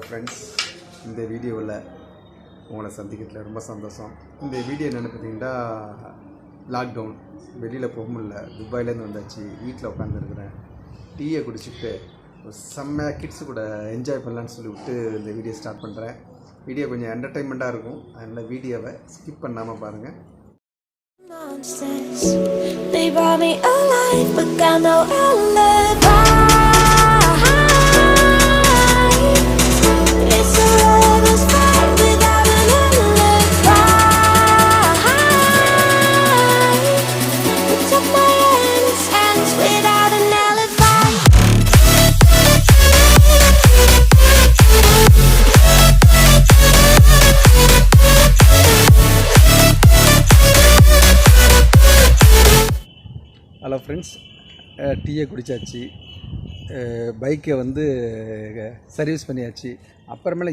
Hello friends, இந்த வீடியோவில் உங்களை சந்திக்கிறதுல ரொம்ப சந்தோஷம். இந்த வீடியோ என்னென்னு பார்த்தீங்கன்னா, லாக்டவுன் வெளியில் போக முடியல, துபாயிலேருந்து வந்தாச்சு, வீட்டில் உட்காந்துருக்குறேன், டீயை குடிச்சிட்டு செம்மையாக கிட்ஸு கூட என்ஜாய் பண்ணலான்னு சொல்லி விட்டு இந்த வீடியோ ஸ்டார்ட் பண்ணுறேன். வீடியோ கொஞ்சம் என்டர்டெயின்மெண்ட்டாக இருக்கும், அதனால் வீடியோவை ஸ்கிப் பண்ணாமல் பாருங்கள். They brought me alive, but got no alibi. It's a lover's fight without an alibi. It took my hands without an alibi. Hello friends, டீயை குடித்தாச்சு, பைக்கை சர்வீஸ் பண்ணியாச்சு. அப்புறமேல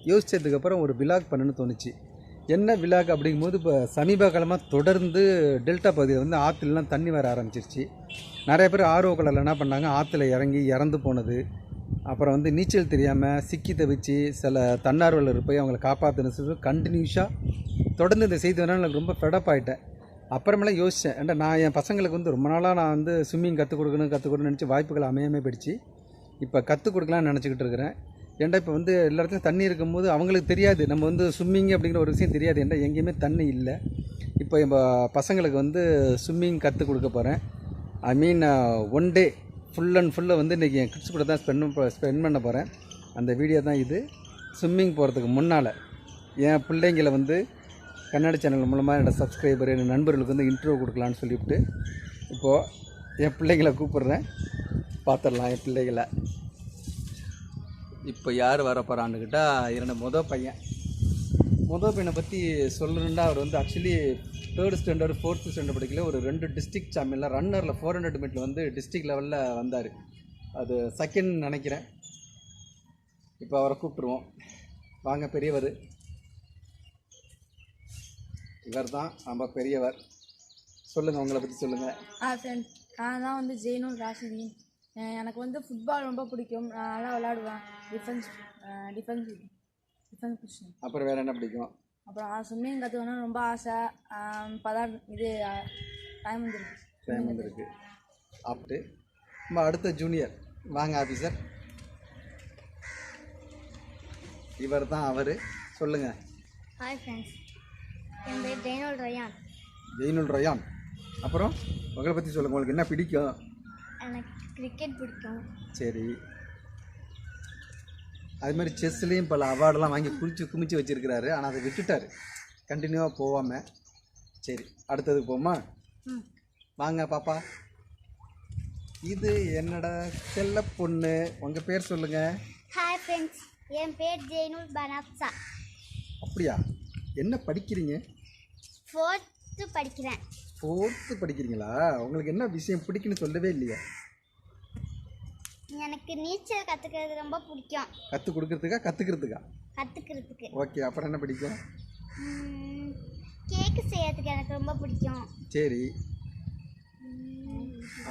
யோசித்ததுக்கப்புறம் ஒரு விலாக் பண்ணணும்னு தோணுச்சு. என்ன விலாக் அப்படிங்கும்போது, இப்போ சமீப காலமாக தொடர்ந்து டெல்டா பகுதியில் ஆற்றுலாம் தண்ணி வர ஆரம்பிச்சிருச்சு. நிறைய பேர் ஆர்வக்கடலில் என்ன பண்ணாங்க, ஆற்றுல இறங்கி இறந்து போனது, அப்புறம் நீச்சல் தெரியாமல் சிக்கி தவிச்சு சில தன்னார்வலர் போய் அவங்கள காப்பாற்றணும்னு சொல்லி கண்டினியூஸாக தொடர்ந்து இந்த செய்தி வந்தால் எனக்கு ரொம்ப ஃபெடப் ஆகிட்டேன். அப்புறமேல யோசித்தேன், ஏன்டா நான் என் பசங்களுக்கு ரொம்ப நாளாக நான் ஸ்விம்மிங் கற்றுக் கொடுக்கணும்னு நினச்சி வாய்ப்புகள் அமையாமல் போயிடுச்சு. இப்போ கற்றுக் கொடுக்கலான்னு நினச்சிக்கிட்டு இருக்கிறேன். ஏன்டா இப்போ எல்லா இடத்துலையும் தண்ணி இருக்கும்போது அவங்களுக்கு தெரியாது, நம்ம ஸ்விம்மிங் அப்படிங்கிற ஒரு விஷயம் தெரியாது. ஏன்டா எங்கேயுமே தண்ணி இல்லை. இப்போ என் பசங்களுக்கு ஸ்விம்மிங் கற்றுக் கொடுக்க போகிறேன். ஐ மீன் 1 டே ஃபுல் அண்ட் ஃபுல்லாக இன்றைக்கி என் கிட்ஸ் கூட தான் ஸ்பெண்ட் பண்ண போகிறேன். அந்த வீடியோ தான் இது. ஸ்விம்மிங் போகிறதுக்கு முன்னால் என் பிள்ளைங்களை கன்னட சேனல் மூலமாக என்னோடய சப்ஸ்கிரைபர், என் நண்பர்களுக்கு இன்ட்ரோ கொடுக்கலான்னு சொல்லிவிட்டு இப்போது என் பிள்ளைங்களை கூப்பிட்றேன். பார்த்துடலாம் என் பிள்ளைகளை. இப்போ யார் வர போகிறான்னுக்கிட்டா, என்னோடய மொதல் பையனை பற்றி சொல்லணுன்னா, அவர் actually 3rd standard 4th standard படிக்கல, ஒரு 2 டிஸ்ட்ரிக்ட் சாம்பியனில் ரன்னரில் 400 மீட்டரில் டிஸ்ட்ரிக்ட் லெவலில் வந்தார். அது செகண்ட் நினைக்கிறேன். இப்போ அவரை கூப்பிட்ருவோம். வாங்க பெரியவர். இவர் தான் நம்ம பெரியவர். சொல்லுங்கள், உங்களை பற்றி சொல்லுங்கள். ஃப்ரெண்ட், நான் தான் ஜெயினுல் ராஷிதீன். எனக்கு ஃபுட்பால் ரொம்ப பிடிக்கும். நான் நல்லா விளையாடுவேன். Defence position. அப்புறம் வேறு என்ன பிடிக்கும்? அப்புறம் ஸ்விம்மிங் கற்றுக்கணும்னு ரொம்ப ஆசை. டைம் வந்துருக்கு. அப்படி நம்ம அடுத்த ஜூனியர். வாங்க ஆஃபீஸர். இவர் தான் அவர். சொல்லுங்கள். ஹாய் ஃப்ரெண்ட்ஸ், என் பேர் ஜெயினுல் ரயான். அப்புறம் உங்களை பற்றி சொல்லுங்கள், உங்களுக்கு என்ன பிடிக்கும்? எனக்கு கிரிக்கெட் பிடிக்கும். சரி, அது மாதிரி செஸ்லேயும் பல அவார்டெலாம் வாங்கி குமிச்சு வச்சுருக்கிறாரு. ஆனால் அதை விட்டுட்டார், கண்டினியூவாக போகாமல். சரி, அடுத்ததுக்கு போமா? வாங்க பாப்பா. இது என்னோட செல்ல பொண்ணு. உங்கள் பேர் சொல்லுங்கள். ஹாய் ஃப்ரெண்ட்ஸ், என் பேர் ஜெயினுல் பனாப்சா. அப்படியா? என்ன படிக்கிறீங்க? 4th படிக்கிறேன். 4th படிக்கிறீங்களா? உங்களுக்கு என்ன விஷயம் பிடிக்குன்னு சொல்லவே இல்லையா? எனக்கு நீச்சல் கற்றுக்கிறது ரொம்ப பிடிக்கும். கற்றுக் கொடுக்கறதுக்கா கற்றுக்கிறதுக்கா? கற்றுக்கிறதுக்கு. ஓகே, அப்புறம் என்ன பிடிக்கும்? கேக்கு செய்யறதுக்கு எனக்கு ரொம்ப பிடிக்கும். சரி,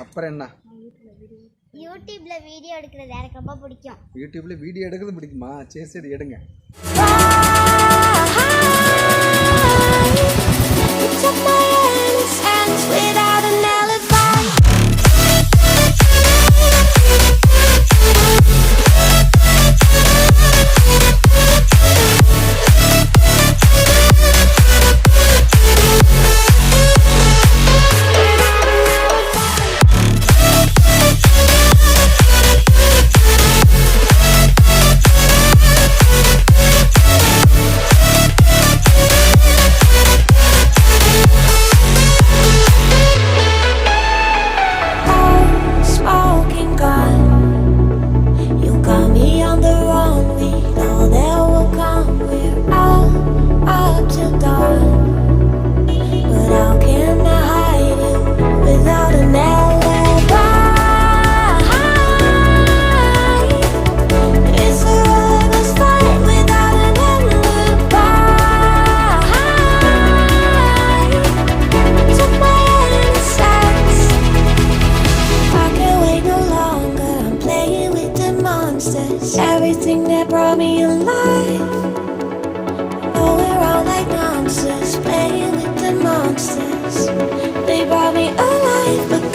அப்புறம் என்ன? யூடியூப்பில் வீடியோ எடுக்கிறது எனக்கு ரொம்ப பிடிக்கும். யூடியூப்பில் வீடியோ எடுக்கிறது பிடிக்குமா? சரி எடுங்க. Took my hands without an alibi.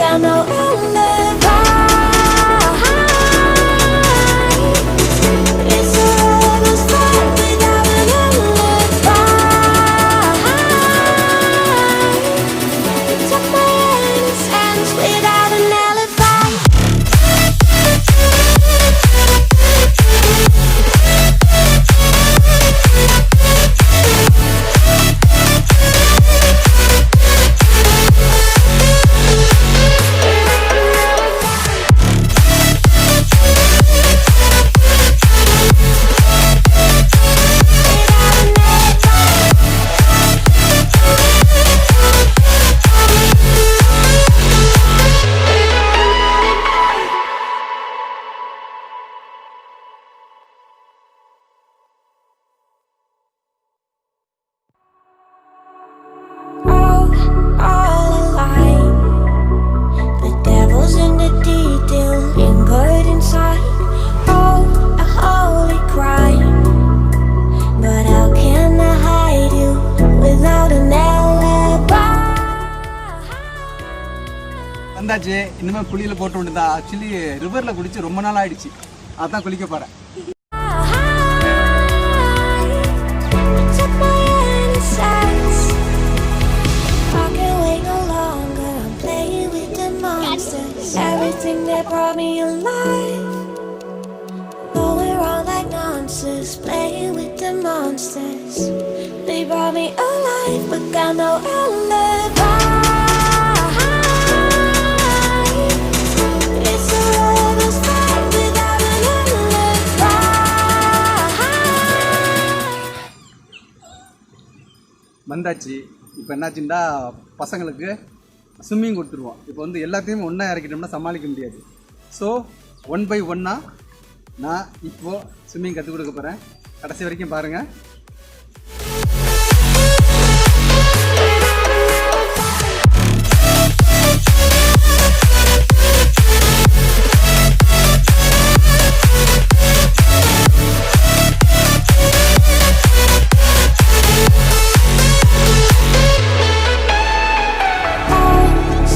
got no alibi. It's a reckless fight without an alibi. Took my innocence without an alibi. All alive. The devil's in the detail, lingered inside. Oh, a holy crime. But how can I hide you without an alibi? வந்தாச்சு. இனிமேல் குளியில் போட்டு விட்டுதா. Actually ரிவரில் குளிச்சு ரொம்ப நாள் ஆயிடுச்சு. அதான் குளிக்க போகிறேன். Took my innocence. I can't wait no longer. I'm playing with the monsters. Everything that brought me alive. Going wrong like nonsense. Playing with the monsters. They brought me alive, but got no alibi. It's a reckless fight without an alibi. வந்தாச்சு. இப்போ என்னாச்சுன்னா பசங்களுக்கு swimming கொடுத்துருவோம். இப்போ வந்து எல்லாத்தையும் ஒன்றா இறக்கிட்டோம்னா சமாளிக்க முடியாது. ஸோ 1 by 1 நான் இப்போது ஸ்விம்மிங் கற்றுக் கொடுக்க போகிறேன். கடைசி வரைக்கும் பாருங்கள்.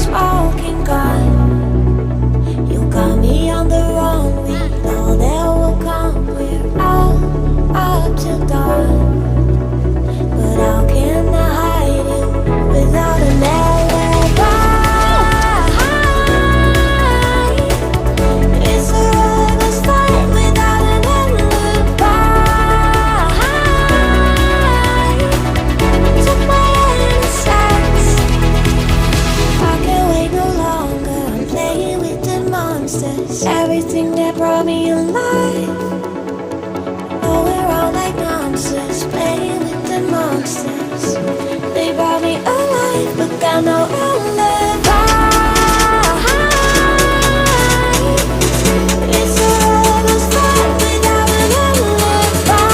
Smoking gun, you got me on the run. We know that will come. We're out up till dawn. But how can I hide you without an alibi? It's a reckless fight without an alibi. Took my innocence. I can't wait no longer. I'm playing with the monsters. Everything that brought me alive. Going wrong like nonsense. Playing with the monsters. They brought me alive, but got no alibi. It's a reckless fight without an alibi.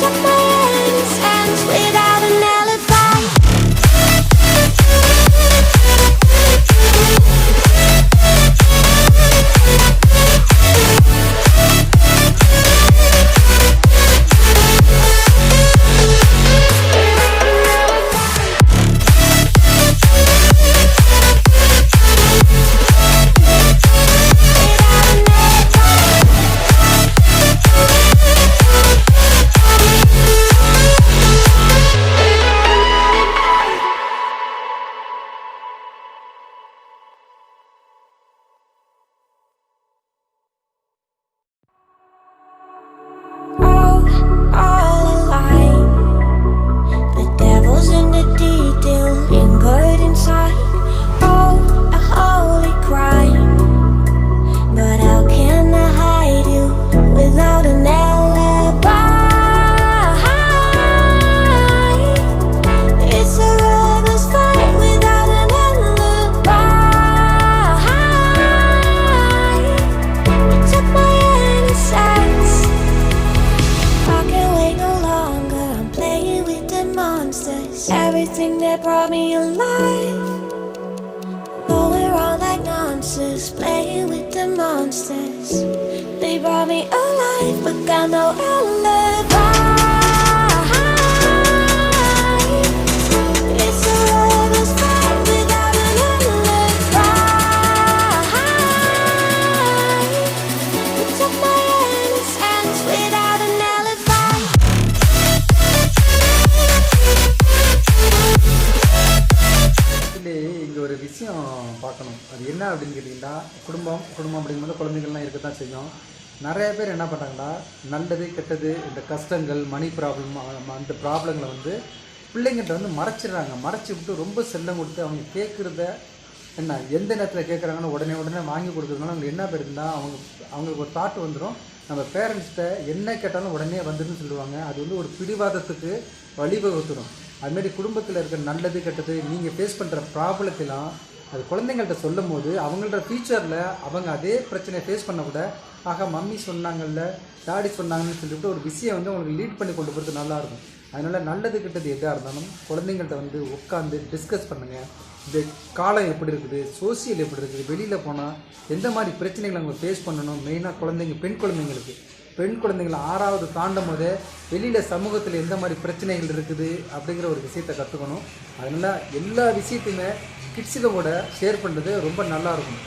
Took my innocence without an alibi. All alive. The devil's in the detail, lingered inside. Oh, a holy crime. But how can I hide you without an alibi? It's a reckless fight without an alibi. Took my innocence. I can't wait no longer. I'm playing with the monsters. Everything that brought me alive. Going wrong like nonsense. Playing with the monsters. They brought me alive, but got no alibi. It's a விஷயம் பார்க்கணும். அது என்ன அப்படின்னு கேட்டிங்கன்னா, குடும்பம் அப்படிங்கும்போது குழந்தைகள்லாம் இருக்க தான் செய்யும். நிறைய பேர் என்ன பண்ணுறாங்கன்னா, நல்லது கெட்டது இந்த கஷ்டங்கள் மணி ப்ராப்ளம் அந்த ப்ராப்ளங்களை வந்து பிள்ளைங்கிட்ட வந்து மறைச்சிடுறாங்க. மறைச்சி விட்டு ரொம்ப செல்லம் கொடுத்து அவங்க கேட்குறத என்ன எந்த நேரத்தில் கேட்குறாங்கன்னு உடனே வாங்கி கொடுக்குறதுனால அவங்களுக்கு என்ன போயிருந்தா அவங்களுக்கு ஒரு தாட் வந்துடும், நம்ம பேரண்ட்ஸ்கிட்ட என்ன கேட்டாலும் உடனே வந்துடுன்னு சொல்லுவாங்க. அது வந்து ஒரு பிடிவாதத்துக்கு வழிவகுத்துடும். அதுமாரி குடும்பத்தில் இருக்கிற நல்லது கெட்டது நீங்கள் ஃபேஸ் பண்ணுற ப்ராப்ளத்தெல்லாம் அது குழந்தைங்கள்ட்ட சொல்லும் போது அவங்கள்ட்ட ஃப்யூச்சரில் அவங்க அதே பிரச்சனையை ஃபேஸ் பண்ணக்கூட, ஆக மம்மி சொன்னாங்கல்ல டாடி சொன்னாங்கன்னு சொல்லிட்டு ஒரு விஷயம் வந்து அவங்களுக்கு லீட் பண்ணி கொண்டு போகிறது நல்லாயிருக்கும். அதனால் நல்லது கெட்டது எதாக இருந்தாலும் குழந்தைங்கள்ட்ட வந்து உட்காந்து டிஸ்கஸ் பண்ணுங்கள். இந்த காலம் எப்படி இருக்குது, சோசியல் எப்படி இருக்குது, வெளியில் போனால் எந்த மாதிரி பிரச்சனைகளை அவங்க ஃபேஸ் பண்ணணும். மெயினாக பெண் குழந்தைங்களை 6வது தாண்டும் போதே வெளியில் சமூகத்தில் எந்த மாதிரி பிரச்சனைகள் இருக்குது அப்படிங்கிற ஒரு விஷயத்தை கற்றுக்கணும். அதனால் எல்லா விஷயத்தையுமே கிட்ஸுக்கு கூட ஷேர் பண்ணுறது ரொம்ப நல்லாயிருக்கும்.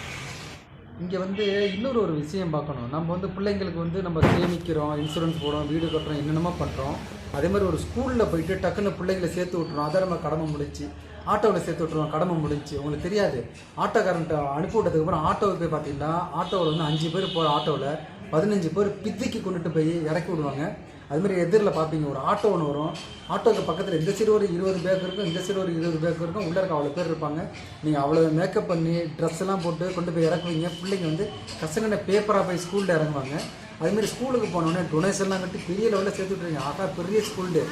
இங்கே வந்து இன்னொரு ஒரு விஷயம் பார்க்கணும். நம்ம வந்து பிள்ளைங்களுக்கு வந்து நம்ம சேமிக்கிறோம், இன்சூரன்ஸ் போடுறோம், வீடு கட்டுறோம், என்னென்னமோ பண்ணுறோம். அதே மாதிரி ஒரு ஸ்கூலில் போயிட்டு டக்குன்னு பிள்ளைங்களை சேர்த்து விட்டுறோம். அதை நம்ம கடமை முடிச்சு ஆட்டோவில் சேர்த்து விட்டுருவோம், கடமை முடிஞ்சு. உங்களுக்கு தெரியாது, ஆட்டோக்காரன்ட்ட அனுப்பி விட்டதுக்கப்புறம் ஆட்டோவுக்கு போய் பார்த்தீங்கன்னா ஆட்டோவில் வந்து 5 பேர் போகிற ஆட்டோவில் 15 பேர் பித்திக்கு கொண்டுட்டு போய் இறக்கி விடுவாங்க. அதுமாதிரி எதிரில் பார்ப்பீங்க ஒரு ஆட்டோ ஒன்று வரும். ஆட்டோவுக்கு பக்கத்தில் இந்த சைடு ஒரு 20 பேக் இருக்கும், இந்த சைடு ஒரு 20 பேக் இருக்கும். உள்ளே இருக்க அவ்வளோ பேர் இருப்பாங்க. நீங்கள் அவ்வளோ மேக்கப் பண்ணி ட்ரெஸ் எல்லாம் போட்டு கொண்டு போய் இறக்குவீங்க. பிள்ளைங்க வந்து கசங்கன பேப்பராக போய் ஸ்கூலில் இறங்குவாங்க. அதுமாரி ஸ்கூலுக்கு போனோடனே டொனேஷன்லாம் கட்டி பெரிய லெவலில் சேர்த்து விட்ருவீங்க. ஆகா பெரிய ஸ்கூல்டு,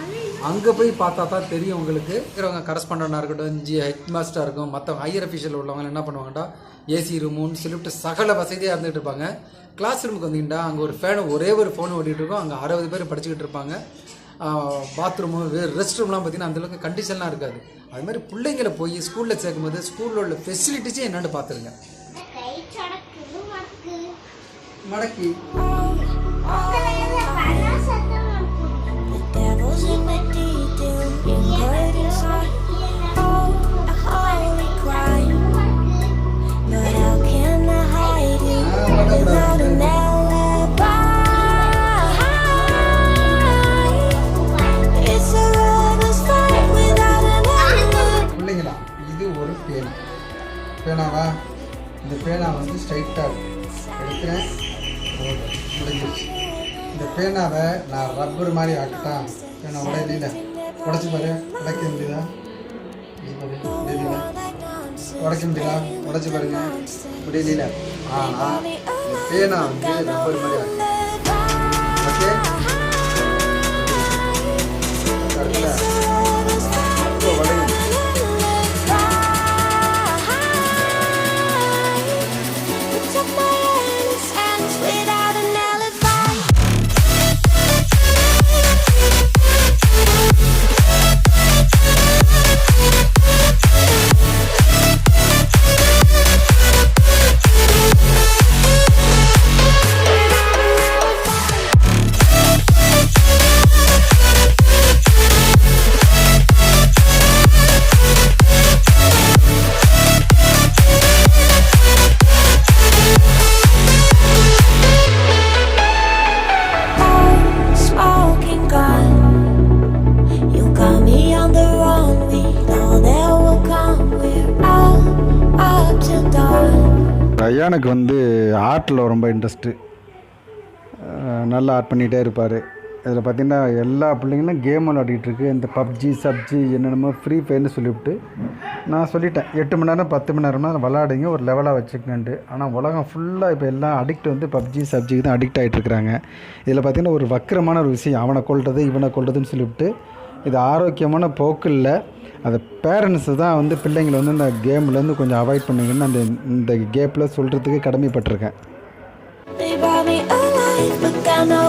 அங்கே போய் பார்த்தா தான் தெரியும் உங்களுக்கு. இருக்கிறவங்க கரஸ்பாண்டனாக இருக்கட்டும், ஹெட் மாஸ்டராக இருக்கும், மற்ற ஹையர் அஃபீஷியல் உள்ளவங்க என்ன பண்ணுவாங்கடா, ஏசி ரூமுன்னு சொல்லிவிட்டு சகல வசதியாக இருந்துகிட்டு இருப்பாங்க. கிளாஸ் ரூமுக்கு வந்தீங்கன்னா அங்கே ஒரு ஃபேனு ஒரே ஒரு ஃபோன் ஓடிட்டு இருக்கும். அங்கே 60 பேர் படிச்சுக்கிட்டு இருப்பாங்க. பாத்ரூமு ரெஸ்ட் ரூம்லாம் பார்த்தீங்கன்னா அந்தளவுக்கு கண்டிஷன்லாம் இருக்காது. அதுமாதிரி பிள்ளைங்களை போய் ஸ்கூலில் சேர்க்கும்போது ஸ்கூலில் உள்ள ஃபெசிலிட்டிஸே என்னென்னு பார்த்துருங்க. மடக்கி The devil's in the detail, good inside. Oh, a holy crime. But how can I hide it without an alibi? It's a lover's fight without an alibi. பிள்ளைங்களா, இது ஒரு பேனாவா? இந்த பேனா வந்து ஸ்ட்ரைட்டாக எடுக்கிறேன், முடிஞ்சிருச்சு. இந்த பேனாவை நான் ரப்பர் மாதிரி ஆக்கிட்டான். பேனா உடையில உடச்சி பாரு, உடைக்க முடியுதா? உடைக்க முடியல, உடச்சி பாருங்க, முடியல. ஆனால் இந்த பேனா வந்து ரப்பர் மாதிரி ஆக்கிட்டேன். ஓகே, இப்போ உடையும். Without an alibi. Smoking gun, you got me on the run. We know that will come. We're up till dawn. ஐயானுக்கு வந்து ஆர்ட்டில் ரொம்ப இன்ட்ரெஸ்ட்டு. நல்லா ஆர்ட் பண்ணிகிட்டே இருப்பார். இதில் பார்த்திங்கன்னா எல்லா பிள்ளைங்களும் கேம் விளையாடிட்டுருக்கு. இந்த பப்ஜி சப்ஜி என்னென்னமோ ஃப்ரீ ஃபயர்னு சொல்லிவிட்டு நான் சொல்லிட்டேன், 8 மணி நேரம் 10 மணி நேரம்னா விளாடுங்க, ஒரு லெவலாக வச்சுக்கன்ட்டு. ஆனால் உலகம் ஃபுல்லாக இப்போ எல்லாம் அடிக்ட் வந்து பப்ஜி சப்ஜிக்கு தான் அடிக்ட் ஆகிட்டுருக்குறாங்க. இதில் பார்த்திங்கன்னா ஒரு வக்கரமான ஒரு விஷயம், அவனை கொல்றது இவனை கொல்றதுன்னு சொல்லிவிட்டு இது ஆரோக்கியமான போக்கு இல்லை. அதை பேரண்ட்ஸு தான் வந்து பிள்ளைங்களை வந்து இந்த கேம்லேருந்து கொஞ்சம் அவாய்ட் பண்ணுங்கன்னு இந்த கேப்பில் சொல்கிறதுக்கு கடமைப்பட்டிருக்கேன். They brought me alive, but got no